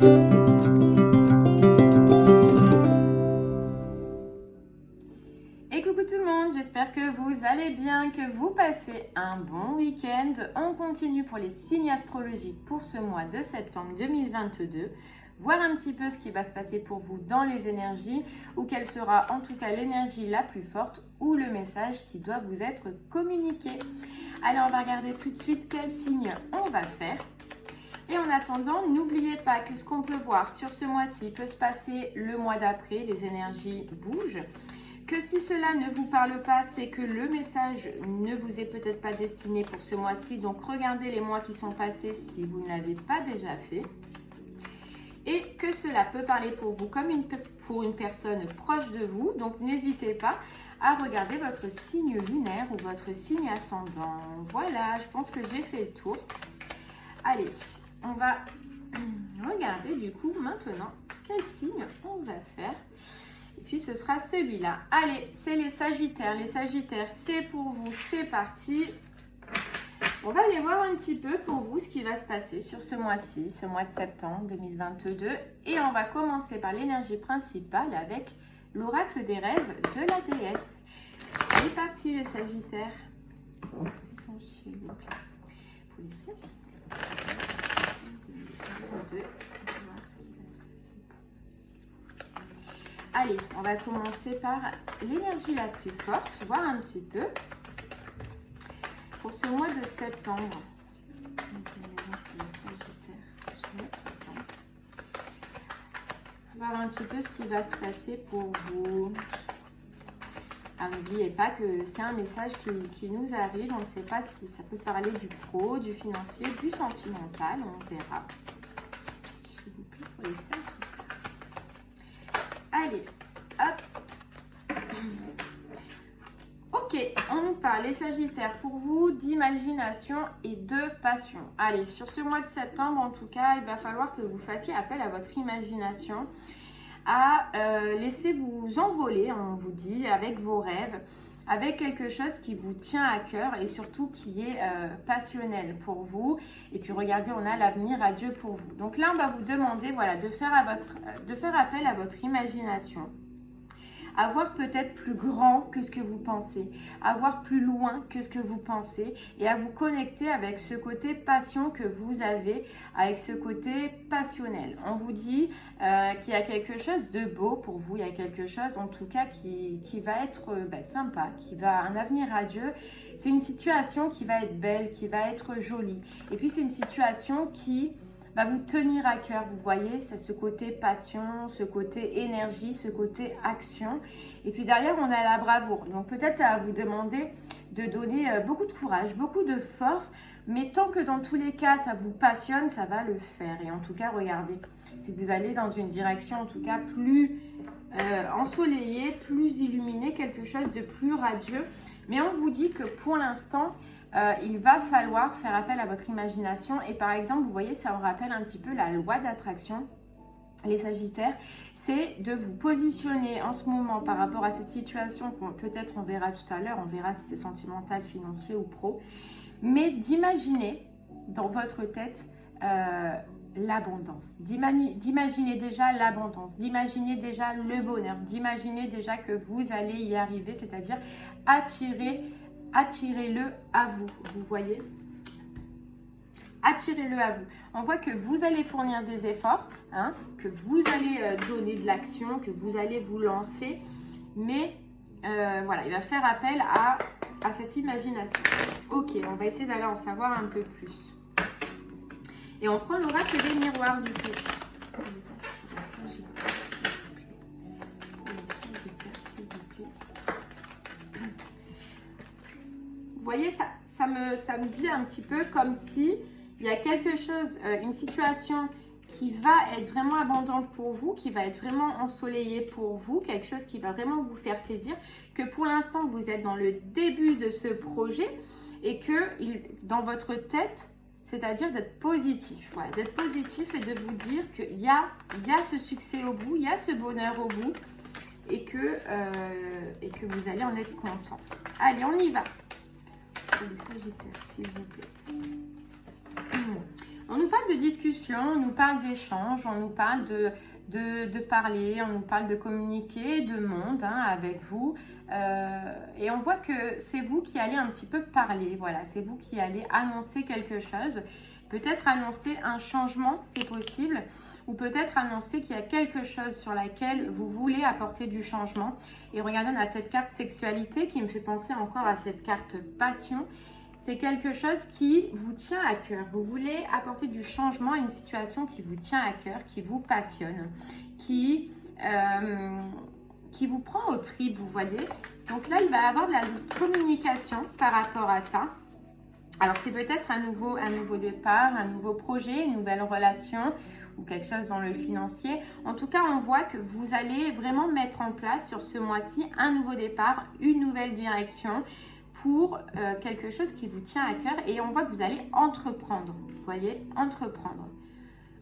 Et coucou tout le monde, j'espère que vous allez bien, que vous passez un bon week-end. On continue pour les signes astrologiques pour ce mois de septembre 2022. Voir un petit peu ce qui va se passer pour vous dans les énergies, ou quelle sera en tout cas l'énergie la plus forte ou le message qui doit vous être communiqué. Alors on va regarder tout de suite quel signe on va faire. Et en attendant, n'oubliez pas que ce qu'on peut voir sur ce mois-ci peut se passer le mois d'après, les énergies bougent. Que si cela ne vous parle pas, c'est que le message ne vous est peut-être pas destiné pour ce mois-ci. Donc regardez les mois qui sont passés si vous ne l'avez pas déjà fait. Et que cela peut parler pour vous comme pour une personne proche de vous. Donc n'hésitez pas à regarder votre signe lunaire ou votre signe ascendant. Voilà, je pense que j'ai fait le tour. Allez, on va regarder du coup maintenant quel signe on va faire. Et puis ce sera celui-là. Allez, c'est les Sagittaires. Les Sagittaires, c'est pour vous, c'est parti. On va aller voir un petit peu pour vous ce qui va se passer sur ce mois-ci, ce mois de septembre 2022. Et on va commencer par l'énergie principale avec l'oracle des rêves de la déesse. C'est parti les Sagittaires. Pour les Sagittaires. 2022. Allez, on va commencer par l'énergie la plus forte, voir un petit peu pour ce mois de septembre. Voir un petit peu ce qui va se passer pour vous. N'oubliez pas que c'est un message qui nous arrive. On ne sait pas si ça peut parler du pro, du financier, du sentimental. On verra. S'il vous plaît, pour les Sagittaires. Allez, hop. Ok, on nous parle, les Sagittaires, pour vous, d'imagination et de passion. Allez, sur ce mois de septembre, en tout cas, il va falloir que vous fassiez appel à votre imagination, à laisser vous envoler, on vous dit, avec vos rêves, avec quelque chose qui vous tient à cœur et surtout qui est passionnel pour vous. Et puis regardez, on a l'avenir à Dieu pour vous. Donc là, on va vous demander voilà, de faire appel à votre imagination. À voir peut-être plus grand que ce que vous pensez, à voir plus loin que ce que vous pensez et à vous connecter avec ce côté passion que vous avez, avec ce côté passionnel. On vous dit qu'il y a quelque chose de beau pour vous, il y a quelque chose en tout cas qui va être sympa, qui va un avenir radieux. C'est une situation qui va être belle, qui va être jolie. Et puis c'est une situation qui va vous tenir à cœur, vous voyez, c'est ce côté passion, ce côté énergie, ce côté action. Et puis derrière, on a la bravoure. Donc peut-être ça va vous demander de donner beaucoup de courage, beaucoup de force, mais tant que dans tous les cas, ça vous passionne, ça va le faire. Et en tout cas, regardez, si vous allez dans une direction en tout cas plus ensoleillée, plus illuminée, quelque chose de plus radieux. Mais on vous dit que pour l'instant, il va falloir faire appel à votre imagination. Et par exemple, vous voyez, ça me rappelle un petit peu la loi d'attraction, les Sagittaires. C'est de vous positionner en ce moment par rapport à cette situation qu'on peut-être on verra tout à l'heure, on verra si c'est sentimental, financier ou pro. Mais d'imaginer dans votre tête l'abondance, d'imaginer déjà l'abondance, d'imaginer déjà le bonheur, d'imaginer déjà que vous allez y arriver, c'est-à-dire attirez-le à vous, vous voyez? Attirez-le à vous. On voit que vous allez fournir des efforts, hein, que vous allez donner de l'action, que vous allez vous lancer, mais voilà, il va faire appel à cette imagination. Ok, on va essayer d'aller en savoir un peu plus. Et on prend l'oracle des miroirs du coup. Vous voyez, ça me dit un petit peu comme si il y a quelque chose, une situation qui va être vraiment abondante pour vous, qui va être vraiment ensoleillée pour vous, quelque chose qui va vraiment vous faire plaisir, que pour l'instant vous êtes dans le début de ce projet et que dans votre tête, c'est-à-dire d'être positif, voilà, d'être positif et de vous dire qu'il y a ce succès au bout, il y a ce bonheur au bout et que vous allez en être content. Allez, on y va. Les Sagittaires, s'il vous plaît. On nous parle de discussion, on nous parle d'échange, on nous parle de parler, on nous parle de communiquer, de monde avec vous. Et on voit que c'est vous qui allez un petit peu parler, voilà, c'est vous qui allez annoncer quelque chose. Peut-être annoncer un changement, c'est possible, ou peut-être annoncer qu'il y a quelque chose sur laquelle vous voulez apporter du changement. Et regardez, on a cette carte sexualité qui me fait penser encore à cette carte passion. C'est quelque chose qui vous tient à cœur. Vous voulez apporter du changement à une situation qui vous tient à cœur, qui vous passionne, qui vous prend aux tripes, vous voyez. Donc là, il va y avoir de la communication par rapport à ça. Alors, c'est peut-être un nouveau départ, un nouveau projet, une nouvelle relation ou quelque chose dans le financier. En tout cas, on voit que vous allez vraiment mettre en place sur ce mois-ci un nouveau départ, une nouvelle direction pour quelque chose qui vous tient à cœur et on voit que vous allez entreprendre. Vous voyez, entreprendre.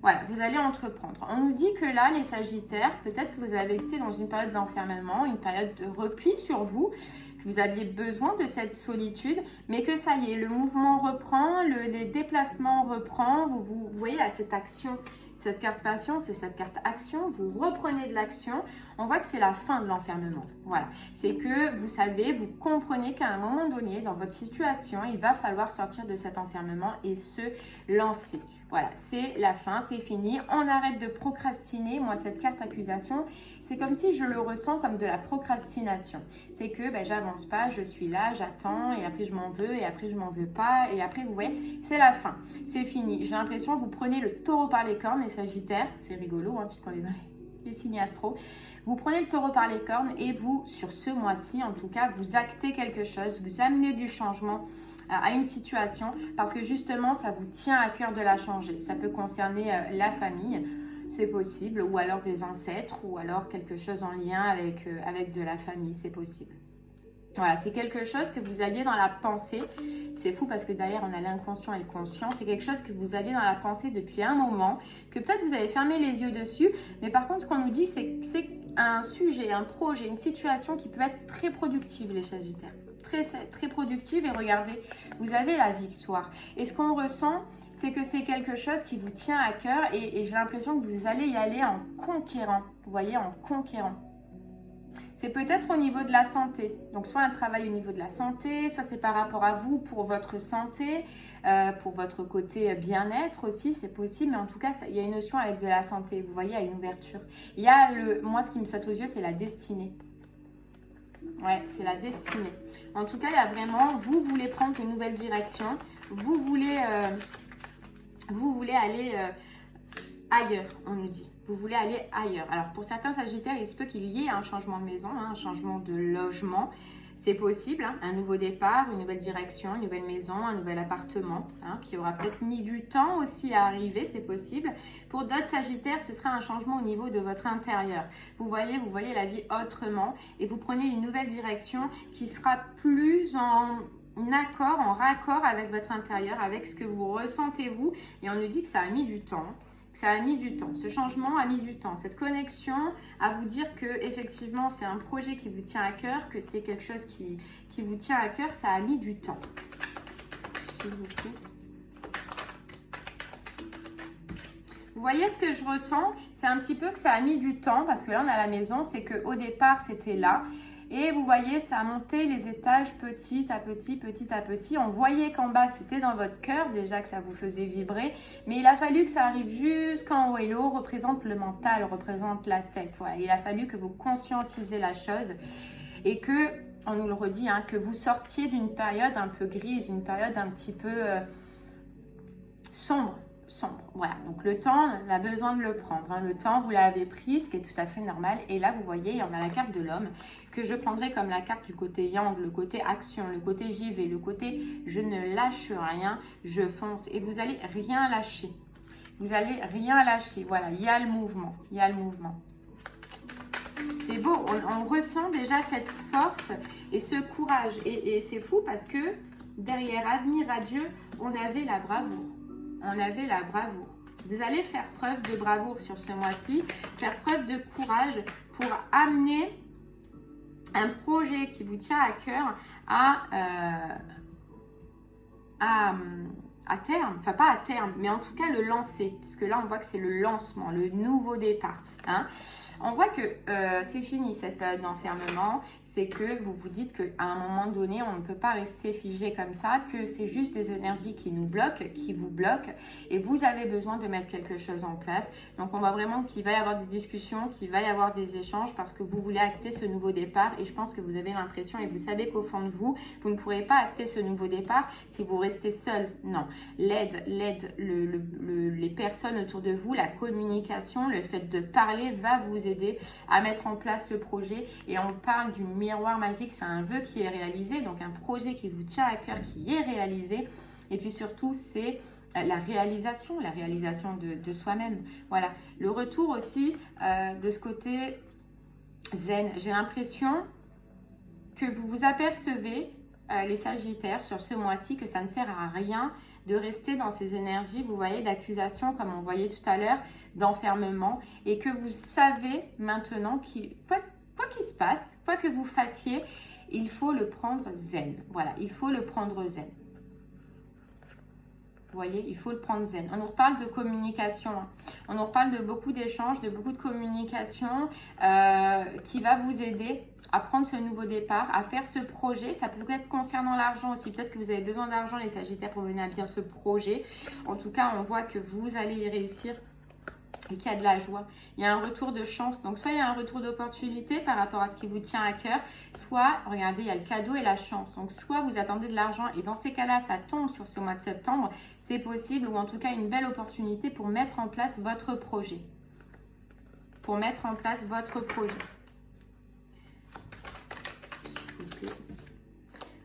Voilà, vous allez entreprendre. On nous dit que là, les Sagittaires, peut-être que vous avez été dans une période d'enfermement, une période de repli sur vous, que vous aviez besoin de cette solitude, mais que ça y est, le mouvement reprend, les déplacements reprend. Vous voyez là, cette action, cette carte passion, c'est cette carte action. Vous reprenez de l'action. On voit que c'est la fin de l'enfermement. Voilà, c'est que vous savez, vous comprenez qu'à un moment donné, dans votre situation, il va falloir sortir de cet enfermement et se lancer. Voilà, c'est la fin, c'est fini. On arrête de procrastiner. Moi, cette carte accusation, c'est comme si je le ressens comme de la procrastination. C'est que j'avance pas, je suis là, j'attends et après je m'en veux et après je m'en veux pas. Et après, vous voyez, c'est la fin, c'est fini. J'ai l'impression que vous prenez le taureau par les cornes, les Sagittaires. C'est rigolo puisqu'on est dans les signes astro. Vous prenez le taureau par les cornes et vous, sur ce mois-ci, en tout cas, vous actez quelque chose, vous amenez du changement à une situation parce que justement ça vous tient à cœur de la changer. Ça peut concerner la famille, c'est possible, ou alors des ancêtres, ou alors quelque chose en lien avec de la famille, c'est possible. Voilà, c'est quelque chose que vous aviez dans la pensée. C'est fou parce que derrière on a l'inconscient et le conscient. C'est quelque chose que vous aviez dans la pensée depuis un moment, que peut-être vous avez fermé les yeux dessus, mais par contre ce qu'on nous dit c'est que c'est un sujet, un projet, une situation qui peut être très productive, les Sagittaires. Très productive et regardez, vous avez la victoire. Et ce qu'on ressent, c'est que c'est quelque chose qui vous tient à cœur et j'ai l'impression que vous allez y aller en conquérant. Vous voyez, en conquérant. C'est peut-être au niveau de la santé. Donc, soit un travail au niveau de la santé, soit c'est par rapport à vous pour votre santé, pour votre côté bien-être aussi, c'est possible. Mais en tout cas, il y a une notion avec de la santé. Vous voyez, il y a une ouverture. Il y a moi, ce qui me saute aux yeux, c'est la destinée. Ouais, c'est la destinée. En tout cas, il y a vraiment, vous voulez prendre une nouvelle direction. Vous voulez aller ailleurs, on nous dit. Vous voulez aller ailleurs. Alors, pour certains Sagittaires, il se peut qu'il y ait un changement de maison, un changement de logement. C'est possible, un nouveau départ, une nouvelle direction, une nouvelle maison, un nouvel appartement, qui aura peut-être mis du temps aussi à arriver, c'est possible. Pour d'autres Sagittaires, ce sera un changement au niveau de votre intérieur. Vous voyez la vie autrement et vous prenez une nouvelle direction qui sera plus en accord, en raccord avec votre intérieur, avec ce que vous ressentez vous. Et on nous dit que ça a mis du temps. Ça a mis du temps, ce changement a mis du temps, cette connexion à vous dire que effectivement c'est un projet qui vous tient à cœur, que c'est quelque chose qui vous tient à cœur, ça a mis du temps. Vous voyez ce que je ressens? C'est un petit peu que ça a mis du temps parce que là on a la maison, c'est qu'au départ c'était là. Et vous voyez, ça a monté les étages petit à petit. On voyait qu'en bas, c'était dans votre cœur, déjà que ça vous faisait vibrer. Mais il a fallu que ça arrive jusqu'en haut. Et le haut représente le mental, représente la tête. Voilà. Il a fallu que vous conscientisez la chose et que, on nous le redit, que vous sortiez d'une période un peu grise, une période un petit peu sombre. Voilà, donc le temps, on a besoin de le prendre. Le temps, vous l'avez pris, ce qui est tout à fait normal. Et là, vous voyez, on a la carte de l'homme que je prendrai comme la carte du côté yang, le côté action, le côté j'y vais, le côté je ne lâche rien, je fonce. Et vous allez rien lâcher. Vous allez rien lâcher. Voilà, il y a le mouvement. Il y a le mouvement. C'est beau, on ressent déjà cette force et ce courage. Et c'est fou parce que derrière Avenir Radieux, on avait la bravoure. On avait la bravoure. Vous allez faire preuve de bravoure sur ce mois-ci, faire preuve de courage pour amener un projet qui vous tient à cœur à à terme, enfin pas à terme, mais en tout cas le lancer, parce que là on voit que c'est le lancement, le nouveau départ. Hein. On voit que c'est fini cette période d'enfermement, c'est que vous vous dites qu'à un moment donné, on ne peut pas rester figé comme ça, que c'est juste des énergies qui nous bloquent, qui vous bloquent, et vous avez besoin de mettre quelque chose en place. Donc on voit vraiment qu'il va y avoir des discussions, qu'il va y avoir des échanges, parce que vous voulez acter ce nouveau départ, et je pense que vous avez l'impression, et vous savez qu'au fond de vous, vous ne pourrez pas acter ce nouveau départ si vous restez seul. Non, l'aide, les personnes autour de vous, la communication, le fait de parler va vous aider à mettre en place le projet. Et on parle du miroir magique, c'est un vœu qui est réalisé, donc un projet qui vous tient à cœur, qui est réalisé. Et puis surtout, c'est la réalisation de soi-même. Voilà, le retour aussi de ce côté zen. J'ai l'impression que vous vous apercevez, les Sagittaires, sur ce mois-ci, que ça ne sert à rien de rester dans ces énergies, vous voyez, d'accusation, comme on voyait tout à l'heure, d'enfermement, et que vous savez maintenant, quoi qu'il se passe, quoi que vous fassiez, il faut le prendre zen. Voilà, il faut le prendre zen. Vous voyez, il faut le prendre zen. On nous reparle de communication. Hein. On nous reparle de beaucoup d'échanges, de beaucoup de communication qui va vous aider à prendre ce nouveau départ, à faire ce projet. Ça peut être concernant l'argent aussi. Peut-être que vous avez besoin d'argent, les Sagittaires, pour mener à bien ce projet. En tout cas, on voit que vous allez y réussir et qu'il y a de la joie. Il y a un retour de chance. Donc, soit il y a un retour d'opportunité par rapport à ce qui vous tient à cœur, soit, regardez, il y a le cadeau et la chance. Donc, soit vous attendez de l'argent et dans ces cas-là, ça tombe sur ce mois de septembre. C'est possible, ou en tout cas une belle opportunité pour mettre en place votre projet. Pour mettre en place votre projet.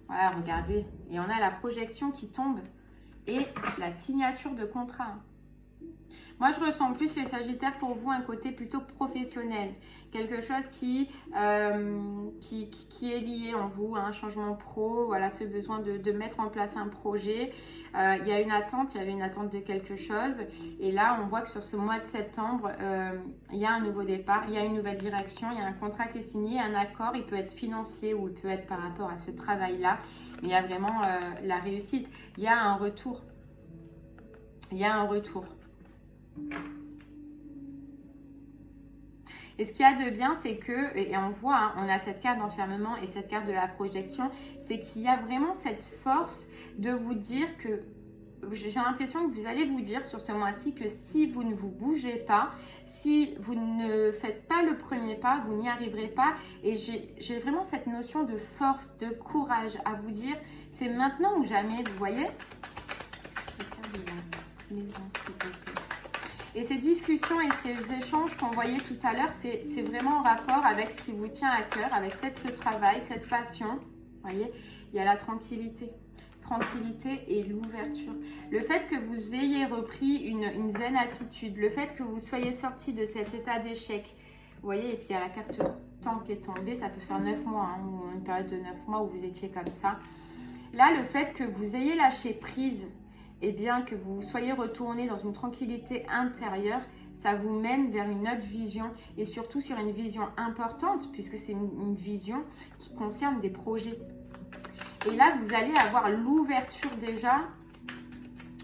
Voilà, regardez. Et on a la projection qui tombe et la signature de contrat. Moi, je ressens plus, les Sagittaires, pour vous, un côté plutôt professionnel. Quelque chose qui est lié en vous, un changement pro, voilà, ce besoin de mettre en place un projet. Il y a une attente, il y avait une attente de quelque chose. Et là, on voit que sur ce mois de septembre, il y a un nouveau départ, il y a une nouvelle direction, il y a un contrat qui est signé, un accord. Il peut être financier ou il peut être par rapport à ce travail-là. Mais il y a vraiment la réussite. Il y a un retour. Il y a un retour. Et ce qu'il y a de bien, c'est que, et on voit, hein, on a cette carte d'enfermement et cette carte de la projection, c'est qu'il y a vraiment cette force de vous dire que, j'ai l'impression que vous allez vous dire sur ce mois-ci que si vous ne vous bougez pas, si vous ne faites pas le premier pas, vous n'y arriverez pas. Et j'ai vraiment cette notion de force, de courage à vous dire, c'est maintenant ou jamais, vous voyez? Et ces discussions et ces échanges qu'on voyait tout à l'heure, c'est vraiment en rapport avec ce qui vous tient à cœur, avec peut-être ce travail, cette passion. Vous voyez, il y a la tranquillité. Tranquillité et l'ouverture. Le fait que vous ayez repris une zen attitude, le fait que vous soyez sorti de cet état d'échec. Vous voyez, et puis il y a la carte temps qui est tombée, ça peut faire 9 mois, hein, ou une période de 9 mois où vous étiez comme ça. Là, le fait que vous ayez lâché prise, et bien que vous soyez retourné dans une tranquillité intérieure, ça vous mène vers une autre vision et surtout sur une vision importante puisque c'est une vision qui concerne des projets. Et là, vous allez avoir l'ouverture déjà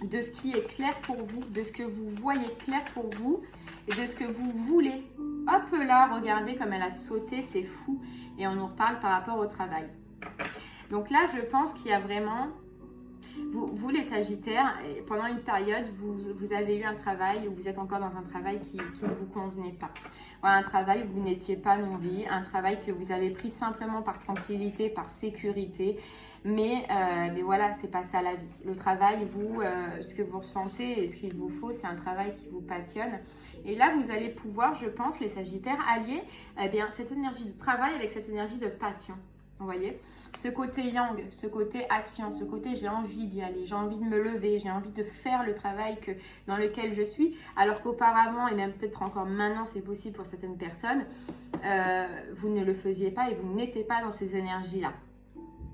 de ce qui est clair pour vous, de ce que vous voyez clair pour vous et de ce que vous voulez. Hop là, regardez comme elle a sauté, c'est fou. Et on nous reparle par rapport au travail. Donc là, je pense qu'il y a vraiment... Vous les Sagittaires, pendant une période, vous avez eu un travail ou vous êtes encore dans un travail qui ne vous convenait pas. Voilà, un travail où vous n'étiez pas nourri, un travail que vous avez pris simplement par tranquillité, par sécurité. Mais voilà, c'est pas ça la vie. Le travail, ce que vous ressentez et ce qu'il vous faut, c'est un travail qui vous passionne. Et là, vous allez pouvoir, je pense, les Sagittaires, allier cette énergie de travail avec cette énergie de passion. Vous voyez, ce côté yang, ce côté action, ce côté j'ai envie d'y aller, j'ai envie de me lever, j'ai envie de faire le travail dans lequel je suis, alors qu'auparavant, et même peut-être encore maintenant, c'est possible pour certaines personnes, vous ne le faisiez pas et vous n'étiez pas dans ces énergies-là.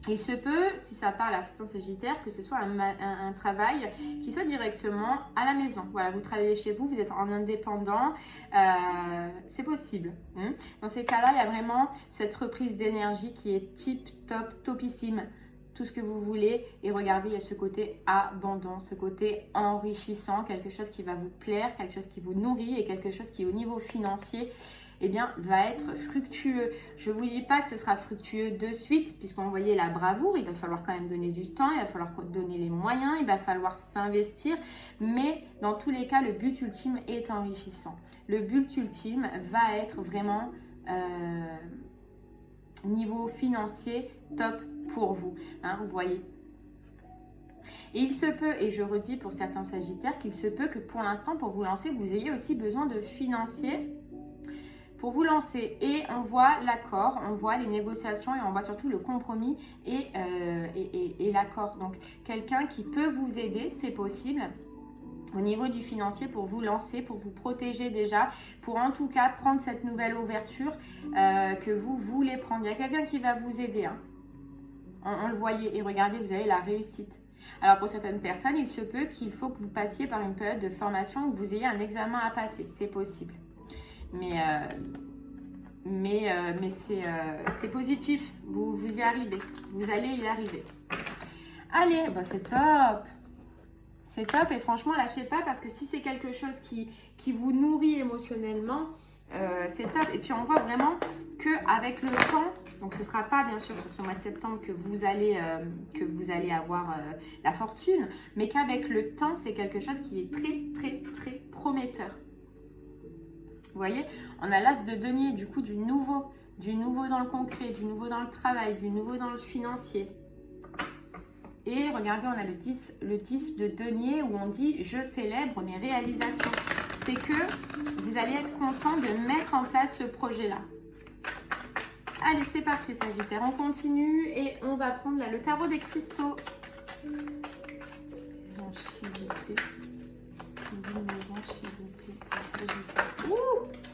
Il se peut, si ça parle à certains Sagittaires, que ce soit un travail qui soit directement à la maison. Voilà, vous travaillez chez vous, vous êtes en indépendant, c'est possible. Dans ces cas-là, il y a vraiment cette reprise d'énergie qui est tip, top, topissime. tout ce que vous voulez. Et regardez, il y a ce côté abondant, ce côté enrichissant, quelque chose qui va vous plaire, quelque chose qui vous nourrit et quelque chose qui au niveau financier, eh bien, va être fructueux. Je ne vous dis pas que ce sera fructueux de suite, puisqu'on voyait la bravoure, il va falloir quand même donner du temps, il va falloir donner les moyens, il va falloir s'investir, mais dans tous les cas, le but ultime est enrichissant. Le but ultime va être vraiment niveau financier top pour vous, hein, vous voyez. Et il se peut, et je redis pour certains sagittaires, qu'il se peut que pour l'instant, pour vous lancer, vous ayez aussi besoin de financier pour vous lancer. Et on voit l'accord, on voit les négociations et on voit surtout le compromis et l'accord. Donc, quelqu'un qui peut vous aider, c'est possible au niveau du financier pour vous lancer, pour vous protéger déjà, pour en tout cas prendre cette nouvelle ouverture que vous voulez prendre. Il y a quelqu'un qui va vous aider. Hein. On le voyait et regardez, vous avez la réussite. Alors pour certaines personnes, il se peut qu'il faut que vous passiez par une période de formation où vous ayez un examen à passer. C'est possible. Mais c'est positif, vous y arrivez, vous allez y arriver. Allez, bah c'est top, c'est top et franchement lâchez pas parce que si c'est quelque chose qui vous nourrit émotionnellement, c'est top. Et puis on voit vraiment qu'avec le temps, donc ce ne sera pas bien sûr sur ce mois de septembre que vous allez avoir la fortune, mais qu'avec le temps c'est quelque chose qui est très très très prometteur. Vous voyez, on a l'as de denier, du coup, du nouveau dans le concret, du nouveau dans le travail, du nouveau dans le financier. Et regardez, on a le 10 de denier où on dit « je célèbre mes réalisations ». C'est que vous allez être content de mettre en place ce projet-là. Allez, c'est parti, Sagittaire. On continue et on va prendre là, le tarot des cristaux.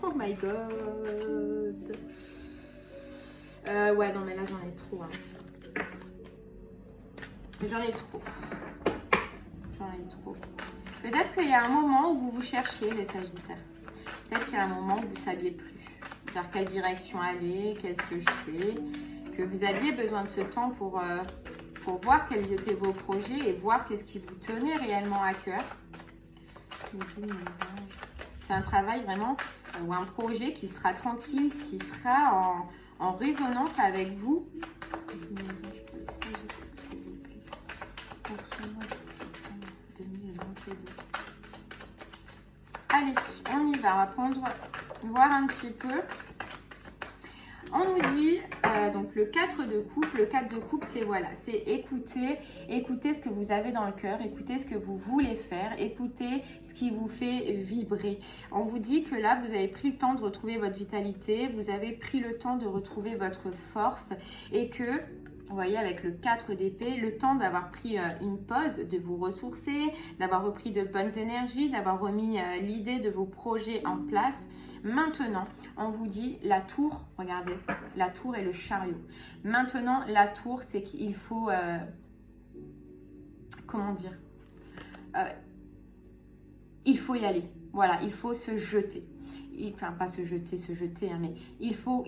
Oh my god. Ouais, non mais là j'en ai trop. Hein. J'en ai trop. Peut-être qu'il y a un moment où vous vous cherchiez les Sagittaires. Peut-être qu'il y a un moment où vous ne saviez plus vers quelle direction aller, qu'est-ce que je fais. Que vous aviez besoin de ce temps pour voir quels étaient vos projets et voir qu'est-ce qui vous tenait réellement à cœur. C'est un travail vraiment ou un projet qui sera tranquille, qui sera en résonance avec vous. Allez, on y va, on va voir un petit peu. On nous dit, donc le 4 de coupe, c'est voilà, c'est écouter ce que vous avez dans le cœur, écoutez ce que vous voulez faire, écoutez ce qui vous fait vibrer. On vous dit que là, vous avez pris le temps de retrouver votre vitalité, vous avez pris le temps de retrouver votre force et que, vous voyez, avec le 4 d'épée, le temps d'avoir pris une pause, de vous ressourcer, d'avoir repris de bonnes énergies, d'avoir remis l'idée de vos projets en place. Maintenant, on vous dit la tour, regardez, la tour et le chariot. Maintenant, la tour, c'est qu'il faut, comment dire, il faut y aller. Voilà, il faut se jeter. Enfin, pas se jeter, hein, mais il faut,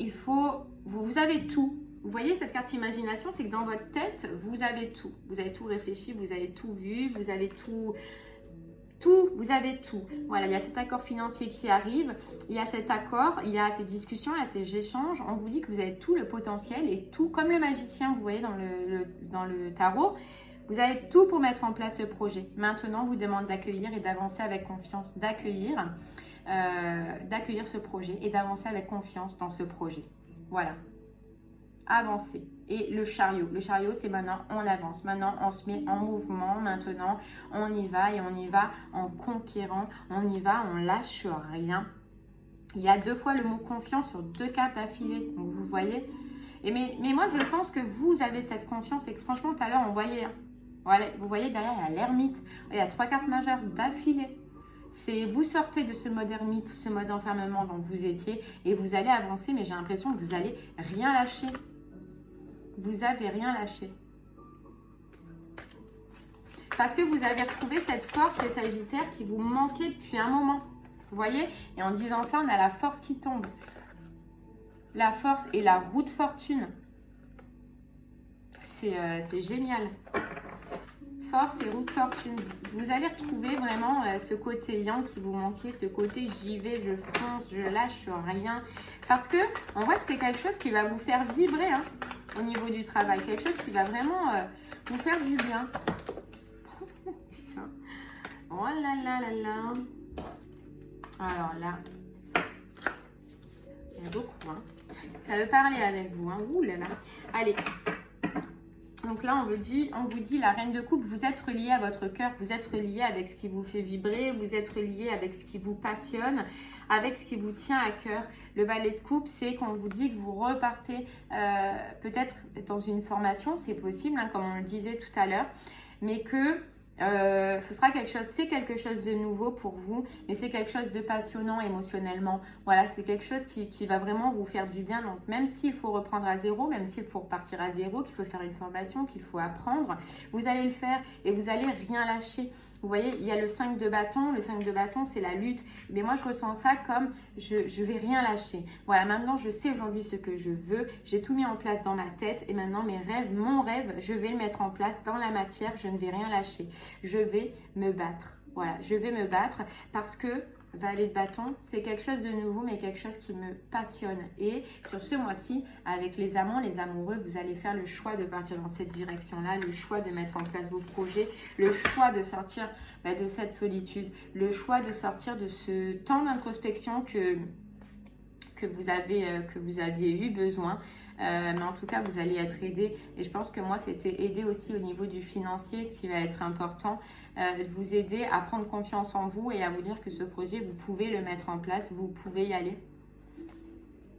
vous avez tout. Vous voyez cette carte imagination, c'est que dans votre tête, vous avez tout. Vous avez tout réfléchi, vous avez tout vu, vous avez tout, vous avez tout. Voilà, il y a cet accord financier qui arrive, il y a cet accord, il y a ces discussions, il y a ces échanges. On vous dit que vous avez tout le potentiel et tout, comme le magicien, vous voyez dans le tarot, vous avez tout pour mettre en place ce projet. Maintenant, on vous demande d'accueillir et d'avancer avec confiance, d'accueillir ce projet et d'avancer avec confiance dans ce projet. Voilà. Avancer. Et le chariot, c'est maintenant on avance, maintenant on se met en mouvement, maintenant on y va et on y va en conquérant, on y va, on lâche rien. Il y a 2 fois le mot confiance sur 2 cartes d'affilée, donc vous voyez. Et mais moi je pense que vous avez cette confiance et que franchement tout à l'heure on voyait, voilà, vous voyez derrière il y a l'ermite, il y a 3 cartes majeures d'affilée. C'est vous sortez de ce mode ermite, ce mode enfermement dont vous étiez et vous allez avancer, mais j'ai l'impression que vous n'allez rien lâcher. Vous n'avez rien lâché. Parce que vous avez retrouvé cette force, les Sagittaires, qui vous manquait depuis un moment. Vous voyez? Et en disant ça, on a la force qui tombe. La force et la roue de fortune. c'est génial. Force et roue de fortune. Vous allez retrouver vraiment ce côté yang qui vous manquait, ce côté j'y vais, je fonce, je lâche rien. Parce que on voit que c'est quelque chose qui va vous faire vibrer hein, au niveau du travail. Quelque chose qui va vraiment vous faire du bien. Putain. Oh là là là là. Alors là, il y a beaucoup. Hein. Ça veut parler avec vous. Hein. Ouh là là. Allez. Donc là, on vous dit la reine de coupe, vous êtes relié à votre cœur, vous êtes relié avec ce qui vous fait vibrer, vous êtes relié avec ce qui vous passionne, avec ce qui vous tient à cœur. Le valet de coupe, c'est qu'on vous dit que vous repartez peut-être dans une formation, c'est possible, hein, comme on le disait tout à l'heure, mais que ce sera c'est quelque chose de nouveau pour vous, mais c'est quelque chose de passionnant émotionnellement. Voilà, c'est quelque chose qui va vraiment vous faire du bien. Donc même s'il faut reprendre à zéro, même s'il faut repartir à zéro, qu'il faut faire une formation, qu'il faut apprendre, vous allez le faire et vous allez rien lâcher. Vous voyez, il y a le 5 de bâton. Le 5 de bâton, c'est la lutte. Mais moi, je ressens ça comme je vais rien lâcher. Voilà, maintenant, je sais aujourd'hui ce que je veux. J'ai tout mis en place dans ma tête. Et maintenant, mon rêve, je vais le mettre en place dans la matière. Je ne vais rien lâcher. Je vais me battre. Voilà, je vais me battre parce que valet de bâton, c'est quelque chose de nouveau, mais quelque chose qui me passionne. Et sur ce mois-ci, avec les amants, les amoureux, vous allez faire le choix de partir dans cette direction-là, le choix de mettre en place vos projets, le choix de sortir de cette solitude, le choix de sortir de ce temps d'introspection que vous aviez eu besoin. Mais en tout cas, vous allez être aidé. Et je pense que moi, c'était aider aussi au niveau du financier qui va être important. De vous aider à prendre confiance en vous et à vous dire que ce projet, vous pouvez le mettre en place, vous pouvez y aller.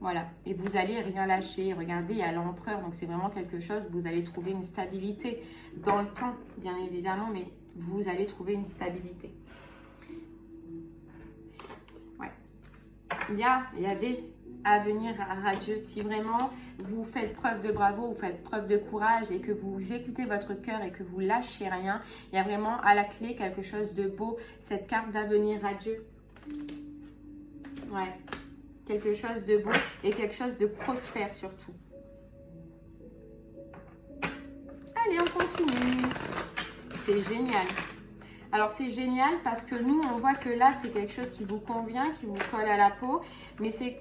Voilà. Et vous allez rien lâcher. Regardez, il y a l'empereur. Donc, c'est vraiment quelque chose, vous allez trouver une stabilité dans le temps, bien évidemment, mais vous allez trouver une stabilité. Ouais. Il y avait avenir radieux. Si vraiment vous faites preuve de bravo, vous faites preuve de courage et que vous écoutez votre cœur et que vous lâchez rien, il y a vraiment à la clé quelque chose de beau, cette carte d'avenir radieux. Ouais, quelque chose de beau et quelque chose de prospère surtout. Allez, on continue. C'est génial. Alors c'est génial parce que nous, on voit que là, c'est quelque chose qui vous convient, qui vous colle à la peau, mais c'est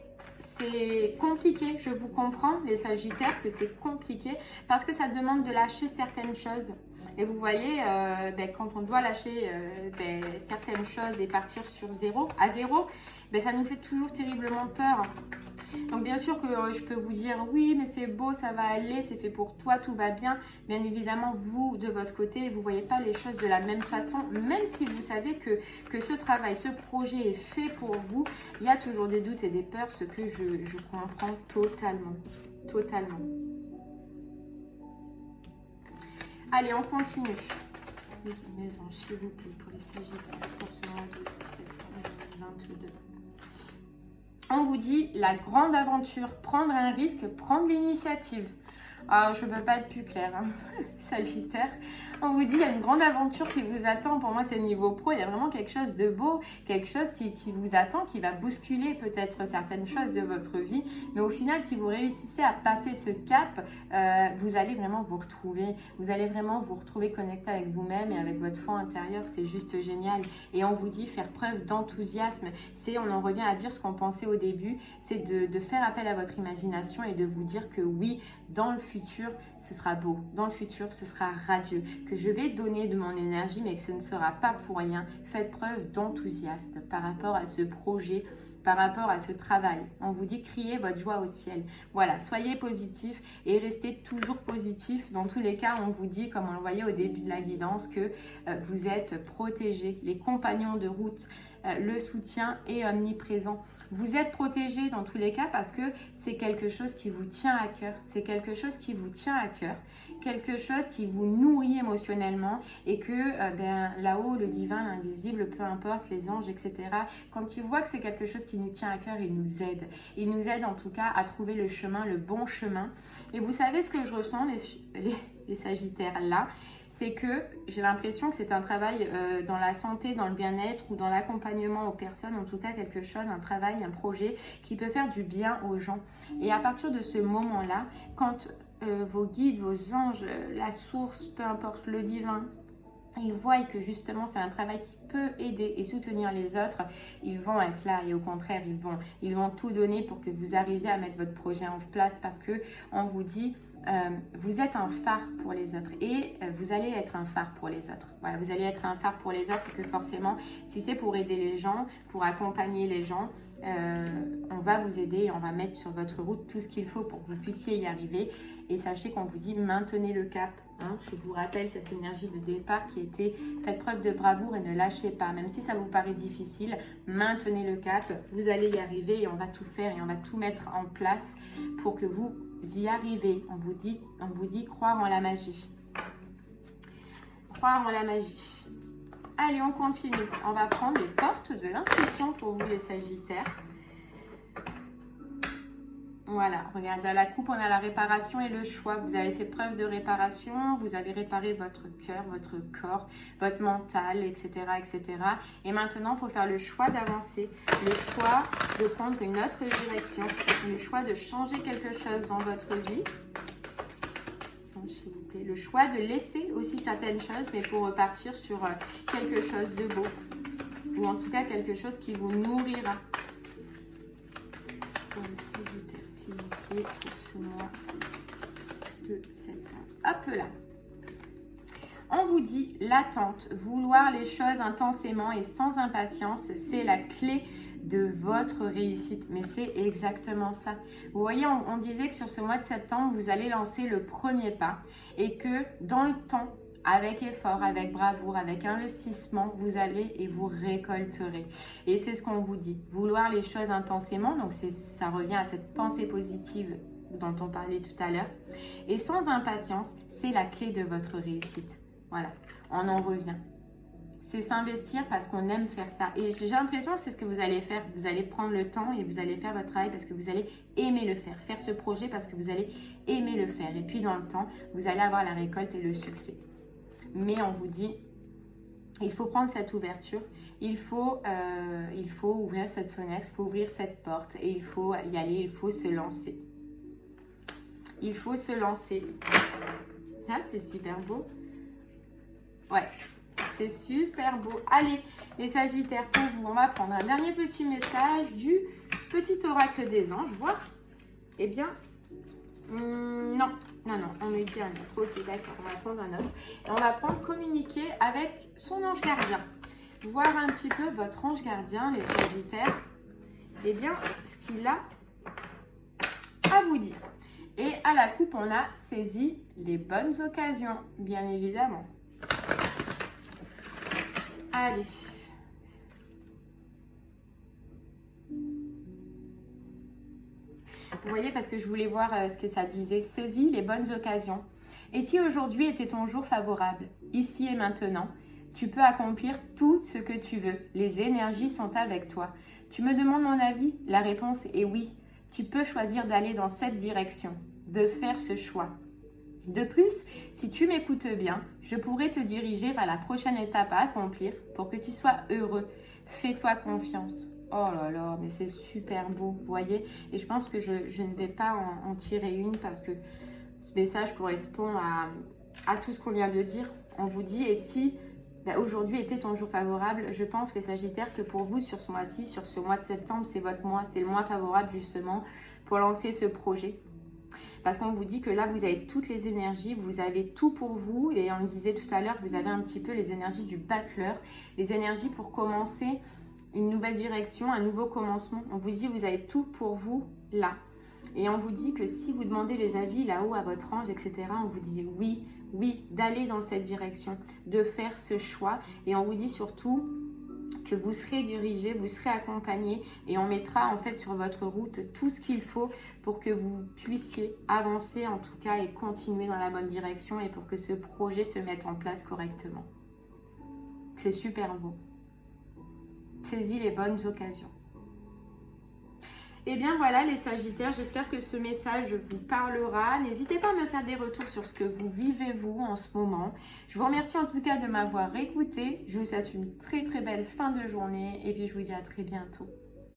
compliqué. Je vous comprends, les Sagittaires, que c'est compliqué parce que ça demande de lâcher certaines choses. Et vous voyez, quand on doit lâcher certaines choses et partir à zéro, ça nous fait toujours terriblement peur. Donc bien sûr que je peux vous dire oui mais c'est beau, ça va aller, c'est fait pour toi, tout va bien. Bien évidemment vous de votre côté vous ne voyez pas les choses de la même façon, même si vous savez que ce travail, ce projet est fait pour vous, il y a toujours des doutes et des peurs, ce que je comprends totalement. Totalement. Allez, on continue. Les anges, s'il vous plaît, pour les Sagittaires, pour ce mois de septembre 2022. On vous dit la grande aventure, prendre un risque, prendre l'initiative. Ah, je ne peux pas être plus claire, hein. Sagittaire. On vous dit il y a une grande aventure qui vous attend. Pour moi, c'est le niveau pro. Il y a vraiment quelque chose de beau, quelque chose qui vous attend, qui va bousculer peut-être certaines choses de votre vie. Mais au final, si vous réussissez à passer ce cap, vous allez vraiment vous retrouver. Vous allez vraiment vous retrouver connecté avec vous-même et avec votre fond intérieur. C'est juste génial. Et on vous dit faire preuve d'enthousiasme. On en revient à dire ce qu'on pensait au début. C'est de faire appel à votre imagination et de vous dire que oui, dans le futur, ce sera beau. Dans le futur, ce sera radieux. Que je vais donner de mon énergie, mais que ce ne sera pas pour rien. Faites preuve d'enthousiasme par rapport à ce projet, par rapport à ce travail. On vous dit criez votre joie au ciel. Voilà, soyez positif et restez toujours positif. Dans tous les cas, on vous dit, comme on le voyait au début de la guidance, que vous êtes protégés. Les compagnons de route, le soutien est omniprésent. Vous êtes protégés dans tous les cas parce que c'est quelque chose qui vous tient à cœur. C'est quelque chose qui vous tient à cœur. Quelque chose qui vous nourrit émotionnellement et que là-haut, le divin, l'invisible, peu importe, les anges, etc. Quand ils voient que c'est quelque chose qui nous tient à cœur, ils nous aident. Ils nous aident en tout cas à trouver le chemin, le bon chemin. Et vous savez ce que je ressens, les Sagittaires là, c'est que j'ai l'impression que c'est un travail dans la santé, dans le bien-être ou dans l'accompagnement aux personnes, en tout cas quelque chose, un travail, un projet qui peut faire du bien aux gens. Et à partir de ce moment-là, quand vos guides, vos anges, la source, peu importe, le divin, ils voient que justement c'est un travail qui peut aider et soutenir les autres, ils vont être là et au contraire ils vont tout donner pour que vous arriviez à mettre votre projet en place, parce que on vous dit vous êtes un phare pour les autres et vous allez être un phare pour les autres. Voilà, vous allez être un phare pour les autres, que forcément si c'est pour aider les gens, pour accompagner les gens, on va vous aider et on va mettre sur votre route tout ce qu'il faut pour que vous puissiez y arriver. Et sachez qu'on vous dit maintenez le cap. Hein, je vous rappelle cette énergie de départ qui était faites preuve de bravoure et ne lâchez pas. Même si ça vous paraît difficile, maintenez le cap. Vous allez y arriver et on va tout faire et on va tout mettre en place pour que vous y arrivez. On vous dit croire en la magie. Croire en la magie. Allez, on continue. On va prendre les portes de l'intuition pour vous les Sagittaires. Voilà, regardez, à la coupe, on a la réparation et le choix. Vous avez fait preuve de réparation, vous avez réparé votre cœur, votre corps, votre mental, etc. etc. Et maintenant, il faut faire le choix d'avancer, le choix de prendre une autre direction, le choix de changer quelque chose dans votre vie. Donc, s'il vous plaît, le choix de laisser aussi certaines choses, mais pour repartir sur quelque chose de beau. Ou en tout cas, quelque chose qui vous nourrira. Pour ce mois de septembre. Hop là. On vous dit l'attente, vouloir les choses intensément et sans impatience, c'est la clé de votre réussite. Mais c'est exactement ça. Vous voyez, on disait que sur ce mois de septembre, vous allez lancer le premier pas et que dans le temps, avec effort, avec bravoure, avec investissement, vous allez et vous récolterez. Et c'est ce qu'on vous dit. Vouloir les choses intensément, donc ça revient à cette pensée positive dont on parlait tout à l'heure. Et sans impatience, c'est la clé de votre réussite. Voilà, on en revient. C'est s'investir parce qu'on aime faire ça. Et j'ai l'impression que c'est ce que vous allez faire. Vous allez prendre le temps et vous allez faire votre travail parce que vous allez aimer le faire. Faire ce projet parce que vous allez aimer le faire. Et puis dans le temps, vous allez avoir la récolte et le succès. Mais on vous dit, il faut prendre cette ouverture, il faut ouvrir cette fenêtre, il faut ouvrir cette porte et il faut y aller, il faut se lancer. Il faut se lancer. Ah, c'est super beau. Ouais, c'est super beau. Allez, les Sagittaires, pour vous, on va prendre un dernier petit message du petit oracle des anges, voir. Eh bien, non, on me dit un autre. Ok, d'accord, on va prendre un autre. Et on va prendre communiquer avec son ange gardien. Voir un petit peu votre ange gardien, les Sagittaires. Eh bien, ce qu'il a à vous dire. Et à la coupe, on a saisi les bonnes occasions, bien évidemment. Allez. Vous voyez, parce que je voulais voir ce que ça disait. Saisis les bonnes occasions. Et si aujourd'hui était ton jour favorable, ici et maintenant, tu peux accomplir tout ce que tu veux. Les énergies sont avec toi. Tu me demandes mon avis? La réponse est oui. Tu peux choisir d'aller dans cette direction, de faire ce choix. De plus, si tu m'écoutes bien, je pourrais te diriger vers la prochaine étape à accomplir pour que tu sois heureux. Fais-toi confiance. Oh là là, mais c'est super beau, vous voyez. Et je pense que je ne vais pas en tirer une parce que ce message correspond à tout ce qu'on vient de dire. On vous dit, et si aujourd'hui était ton jour favorable, je pense, les Sagittaires, que pour vous, sur ce mois-ci, sur ce mois de septembre, c'est votre mois. C'est le mois favorable justement pour lancer ce projet. Parce qu'on vous dit que là, vous avez toutes les énergies, vous avez tout pour vous. Et on le disait tout à l'heure, vous avez un petit peu les énergies du battleur, les énergies pour commencer une nouvelle direction, un nouveau commencement. On vous dit, vous avez tout pour vous là. Et on vous dit que si vous demandez les avis là-haut à votre ange, etc., on vous dit oui, oui, d'aller dans cette direction, de faire ce choix. Et on vous dit surtout que vous serez dirigé, vous serez accompagné et on mettra en fait sur votre route tout ce qu'il faut pour que vous puissiez avancer en tout cas et continuer dans la bonne direction et pour que ce projet se mette en place correctement. C'est super beau. Saisis les bonnes occasions. Et bien voilà les Sagittaires, j'espère que ce message vous parlera. N'hésitez pas à me faire des retours sur ce que vous vivez vous en ce moment. Je vous remercie en tout cas de m'avoir écouté. Je vous souhaite une très très belle fin de journée et puis je vous dis à très bientôt.